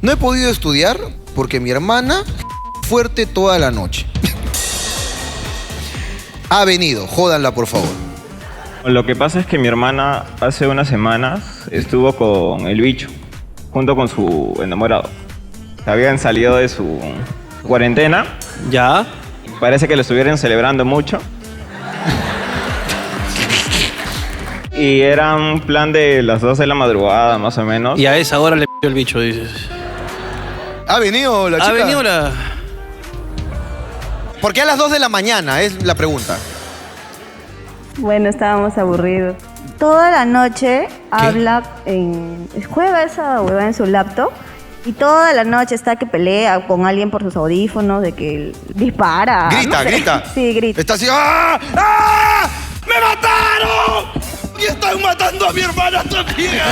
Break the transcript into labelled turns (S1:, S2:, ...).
S1: No he podido estudiar porque mi hermana fuerte toda la noche. Ha venido, jódanla por favor.
S2: Lo que pasa es que mi hermana hace unas semanas estuvo con el bicho, junto con su enamorado. Habían salido de su cuarentena.
S3: Ya.
S2: Parece que lo estuvieron celebrando mucho. Y era un plan de las 2 de la madrugada, más o menos.
S3: Y a esa hora le el bicho, dices.
S1: ¿Ha venido la chica?
S3: Ha venido la...
S1: ¿Por qué a las 2 de la mañana? Es la pregunta.
S4: Bueno, estábamos aburridos. Toda la noche habla juega esa hueva en su laptop y toda la noche está que pelea con alguien por sus audífonos, de que dispara.
S1: Grita,
S4: no sé.
S1: grita.
S4: Sí, grita.
S1: Está así. ¡Ah! ¡Ah! ¡Me mataron! Y están matando a mi hermana también.